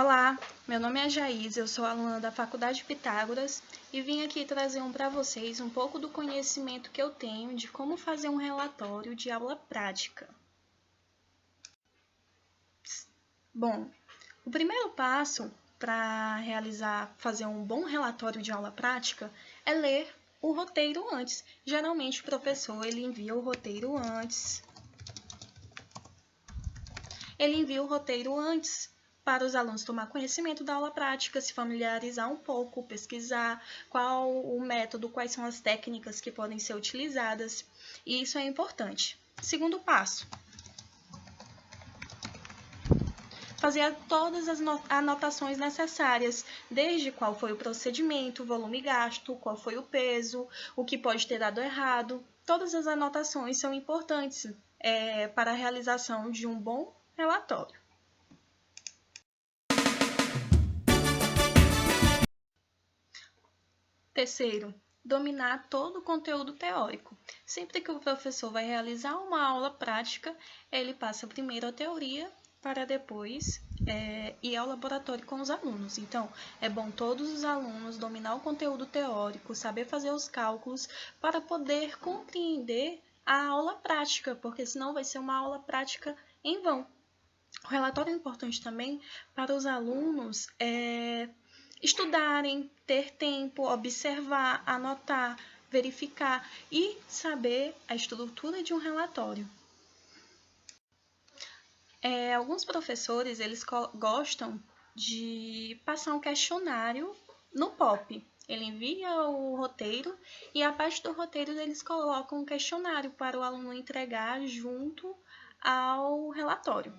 Olá, meu nome é Jaís, eu sou aluna da Faculdade Pitágoras e vim aqui trazer para vocês um pouco do conhecimento que eu tenho de como fazer um relatório de aula prática. Bom, o primeiro passo para fazer um bom relatório de aula prática é ler o roteiro antes. Geralmente o professor envia o roteiro antes. Para os alunos tomar conhecimento da aula prática, se familiarizar um pouco, pesquisar qual o método, quais são as técnicas que podem ser utilizadas, e isso é importante. Segundo passo, fazer todas as anotações necessárias, desde qual foi o procedimento, volume gasto, qual foi o peso, o que pode ter dado errado. Todas as anotações são importantes para a realização de um bom relatório. Terceiro, dominar todo o conteúdo teórico. Sempre que o professor vai realizar uma aula prática, ele passa primeiro a teoria para depois ir ao laboratório com os alunos. Então, é bom todos os alunos dominar o conteúdo teórico, saber fazer os cálculos para poder compreender a aula prática, porque senão vai ser uma aula prática em vão. O relatório é importante também para os alunos estudarem, ter tempo, observar, anotar, verificar e saber a estrutura de um relatório. Alguns professores eles gostam de passar um questionário no POP. Ele envia o roteiro e abaixo do roteiro eles colocam um questionário para o aluno entregar junto ao relatório.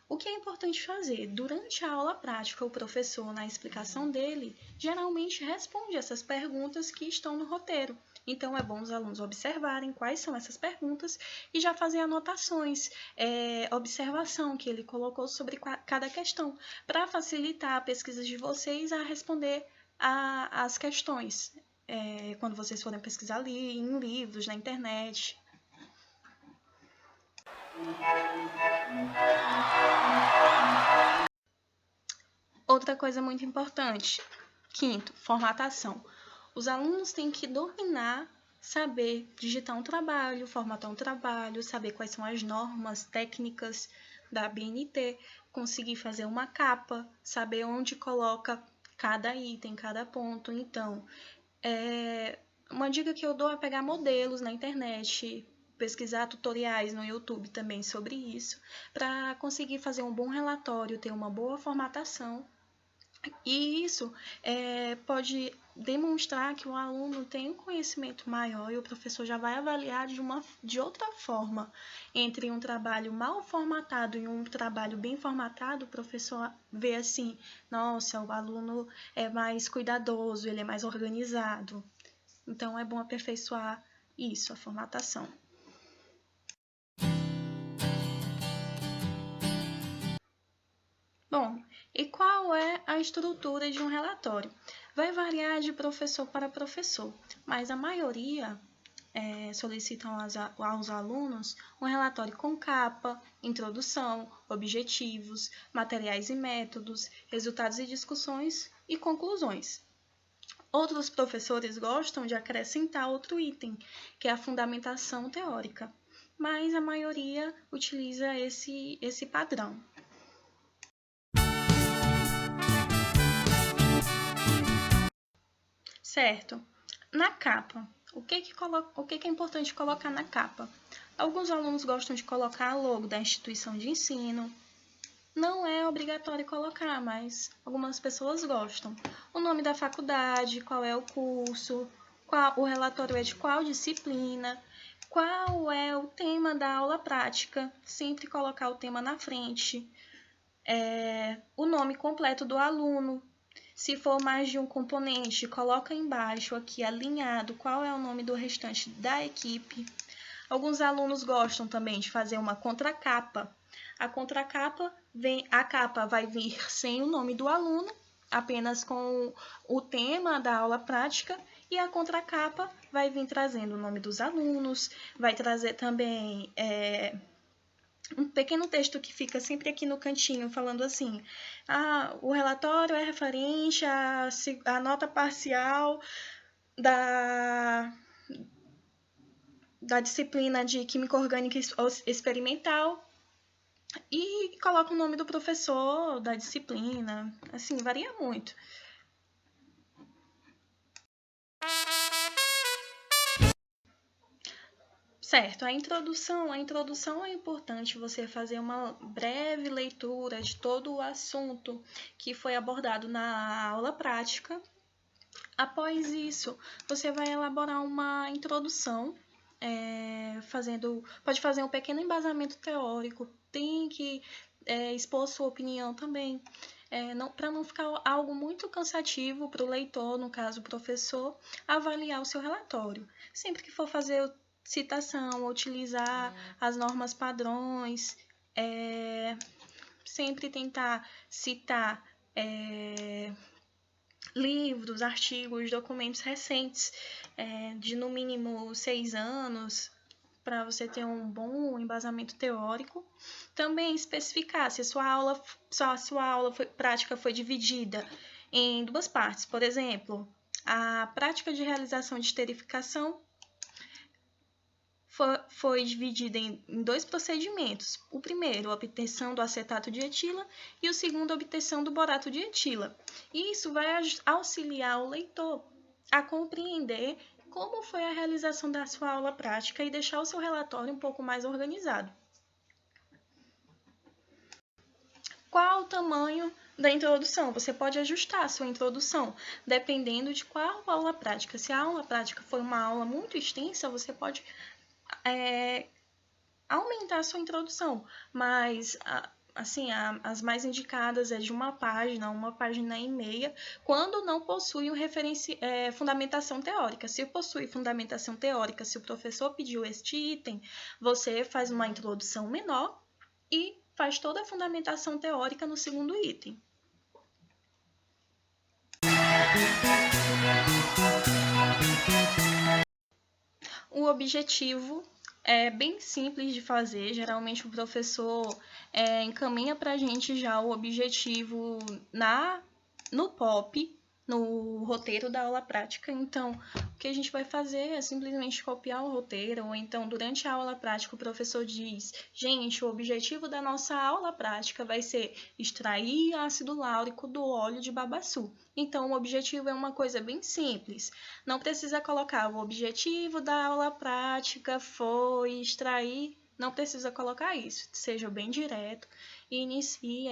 O que é importante fazer? Durante a aula prática, o professor, na explicação dele, geralmente responde essas perguntas que estão no roteiro. Então, é bom os alunos observarem quais são essas perguntas e já fazer anotações, observação que ele colocou sobre cada questão, para facilitar a pesquisa de vocês a responder as questões, quando vocês forem pesquisar ali em livros, na internet. Outra coisa muito importante, quinto, formatação. Os alunos têm que dominar, saber digitar um trabalho, formatar um trabalho, saber quais são as normas técnicas da BNT, conseguir fazer uma capa, saber onde coloca cada item, cada ponto. Então, uma dica que eu dou é pegar modelos na internet, pesquisar tutoriais no YouTube também sobre isso, para conseguir fazer um bom relatório, ter uma boa formatação. E isso pode demonstrar que o aluno tem um conhecimento maior e o professor já vai avaliar de outra forma. Entre um trabalho mal formatado e um trabalho bem formatado, o professor vê assim, nossa, o aluno é mais cuidadoso, ele é mais organizado. Então, é bom aperfeiçoar isso, a formatação. Bom, e qual é a estrutura de um relatório? Vai variar de professor para professor, mas a maioria solicitam aos alunos um relatório com capa, introdução, objetivos, materiais e métodos, resultados e discussões e conclusões. Outros professores gostam de acrescentar outro item, que é a fundamentação teórica, mas a maioria utiliza esse padrão. Certo. Na capa, o que é importante colocar na capa? Alguns alunos gostam de colocar a logo da instituição de ensino. Não é obrigatório colocar, mas algumas pessoas gostam. O nome da faculdade, qual é o curso, o relatório é de qual disciplina, qual é o tema da aula prática, sempre colocar o tema na frente. O nome completo do aluno. Se for mais de um componente, coloca embaixo aqui alinhado qual é o nome do restante da equipe. Alguns alunos gostam também de fazer uma contracapa. A contracapa, a capa vai vir sem o nome do aluno, apenas com o tema da aula prática, e a contracapa vai vir trazendo o nome dos alunos, vai trazer também um pequeno texto que fica sempre aqui no cantinho, falando assim: o relatório é referente à nota parcial da disciplina de Química Orgânica Experimental, e coloca o nome do professor, da disciplina, assim, varia muito. Certo, a introdução é importante você fazer uma breve leitura de todo o assunto que foi abordado na aula prática. Após isso, você vai elaborar uma introdução, pode fazer um pequeno embasamento teórico, tem que expor sua opinião também, para não ficar algo muito cansativo para o leitor, no caso o professor, avaliar o seu relatório. Sempre que for fazer citação, utilizar as normas padrões, sempre tentar citar livros, artigos, documentos recentes, de no mínimo 6 anos, para você ter um bom embasamento teórico. Também especificar se a sua aula prática foi dividida em 2 partes. Por exemplo, a prática de realização de esterificação foi dividida em 2 procedimentos. O primeiro, a obtenção do acetato de etila, e o segundo, a obtenção do borato de etila. E isso vai auxiliar o leitor a compreender como foi a realização da sua aula prática e deixar o seu relatório um pouco mais organizado. Qual o tamanho da introdução? Você pode ajustar a sua introdução, dependendo de qual aula prática. Se a aula prática for uma aula muito extensa, você pode aumentar a sua introdução, mas assim, as mais indicadas é de uma página e meia, quando não possui fundamentação teórica. Se possui fundamentação teórica, se o professor pediu este item, você faz uma introdução menor e faz toda a fundamentação teórica no segundo item. O objetivo é bem simples de fazer, geralmente o professor encaminha para a gente já o objetivo no POP, no roteiro da aula prática. Então, o que a gente vai fazer é simplesmente copiar o roteiro, ou então, durante a aula prática, o professor diz: gente, o objetivo da nossa aula prática vai ser extrair ácido láurico do óleo de babaçu. Então, o objetivo é uma coisa bem simples. Não precisa colocar o objetivo da aula prática foi extrair. Não precisa colocar isso. Seja bem direto e inicie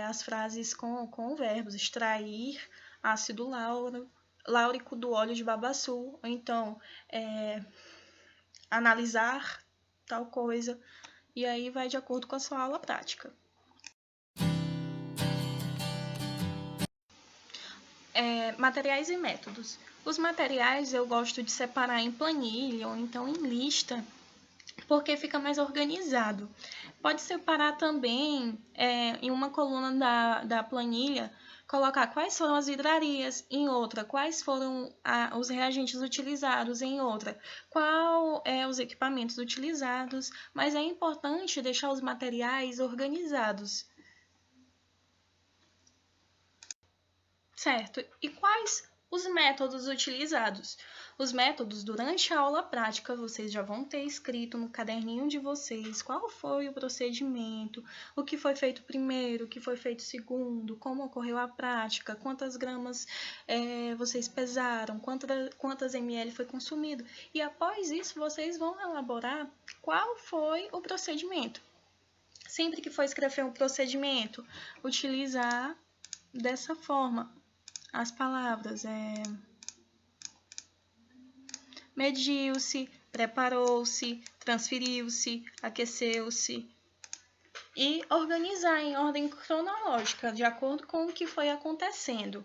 as frases com verbos: extrair ácido láurico do óleo de babaçu, ou então analisar tal coisa, e aí vai de acordo com a sua aula prática. Materiais e métodos. Os materiais eu gosto de separar em planilha ou então em lista, porque fica mais organizado. Pode separar também em uma coluna da planilha, colocar quais foram as vidrarias, em outra, quais foram os reagentes utilizados, em outra, qual os equipamentos utilizados, mas é importante deixar os materiais organizados. Certo? E quais os métodos utilizados? Os métodos, durante a aula prática, vocês já vão ter escrito no caderninho de vocês qual foi o procedimento, o que foi feito primeiro, o que foi feito segundo, como ocorreu a prática, quantas gramas vocês pesaram, quantas ml foi consumido. E após isso, vocês vão elaborar qual foi o procedimento. Sempre que for escrever um procedimento, utilizar dessa forma as palavras: mediu-se, preparou-se, transferiu-se, aqueceu-se, e organizar em ordem cronológica, de acordo com o que foi acontecendo.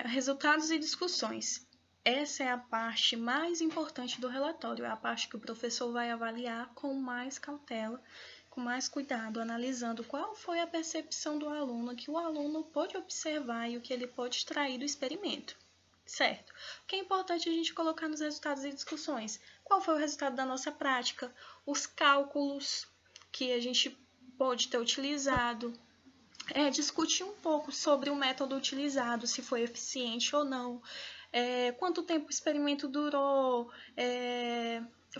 Resultados e discussões. Essa é a parte mais importante do relatório, é a parte que o professor vai avaliar com mais cautela, com mais cuidado, analisando qual foi a percepção do aluno, que o aluno pôde observar e o que ele pôde extrair do experimento. Certo? O que é importante a gente colocar nos resultados e discussões? qual foi o resultado da nossa prática, os cálculos que a gente pode ter utilizado. Discutir um pouco sobre o método utilizado, se foi eficiente ou não, quanto tempo o experimento durou,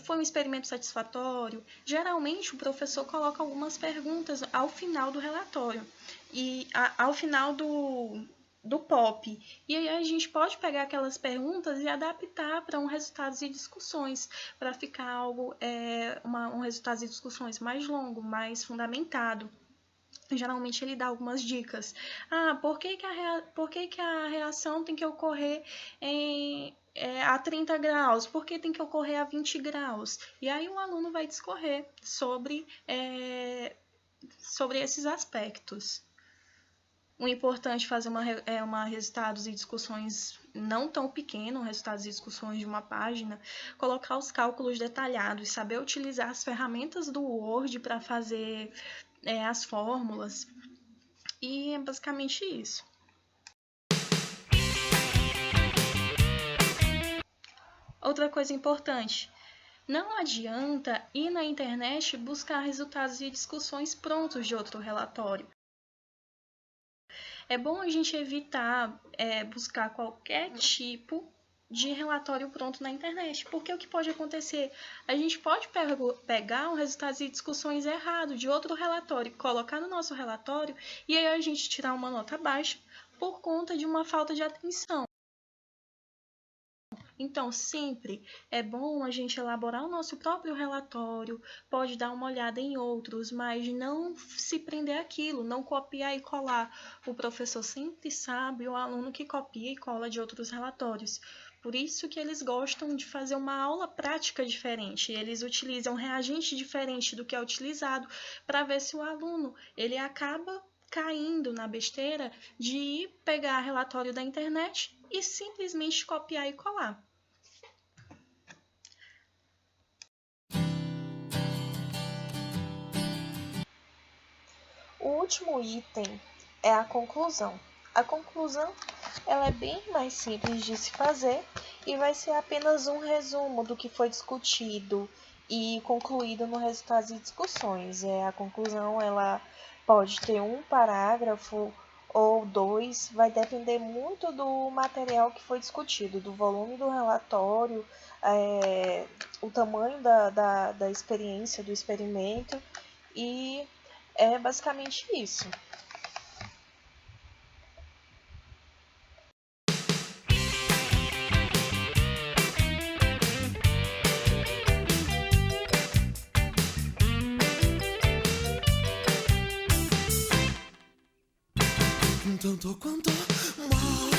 foi um experimento satisfatório. Geralmente, o professor coloca algumas perguntas ao final do relatório e ao final do POP. E aí a gente pode pegar aquelas perguntas e adaptar para um resultados e discussões, para ficar algo, um resultados e discussões mais longo, mais fundamentado. Geralmente ele dá algumas dicas. Por que a reação tem que ocorrer a 30 graus? Por que tem que ocorrer a 20 graus? E aí o aluno vai discorrer sobre esses aspectos. O importante é fazer uma resultados e discussões não tão pequeno, resultados e discussões de uma página, colocar os cálculos detalhados, saber utilizar as ferramentas do Word para fazer as fórmulas, e é basicamente isso. Outra coisa importante, não adianta ir na internet buscar resultados e discussões prontos de outro relatório. É bom a gente evitar buscar qualquer tipo de relatório pronto na internet, porque o que pode acontecer? A gente pode pegar um resultado e discussões errado de outro relatório, colocar no nosso relatório e aí a gente tirar uma nota baixa por conta de uma falta de atenção. Então, sempre é bom a gente elaborar o nosso próprio relatório, pode dar uma olhada em outros, mas não se prender àquilo, não copiar e colar. O professor sempre sabe o aluno que copia e cola de outros relatórios. Por isso que eles gostam de fazer uma aula prática diferente. Eles utilizam reagente diferente do que é utilizado para ver se o aluno ele acaba caindo na besteira de ir pegar relatório da internet e simplesmente copiar e colar. O último item é a conclusão. A conclusão ela é bem mais simples de se fazer e vai ser apenas um resumo do que foi discutido e concluído no resultados e discussões. A conclusão ela pode ter um parágrafo ou dois, vai depender muito do material que foi discutido, do volume do relatório, o tamanho da experiência, do experimento, e é basicamente isso. Tanto quanto mais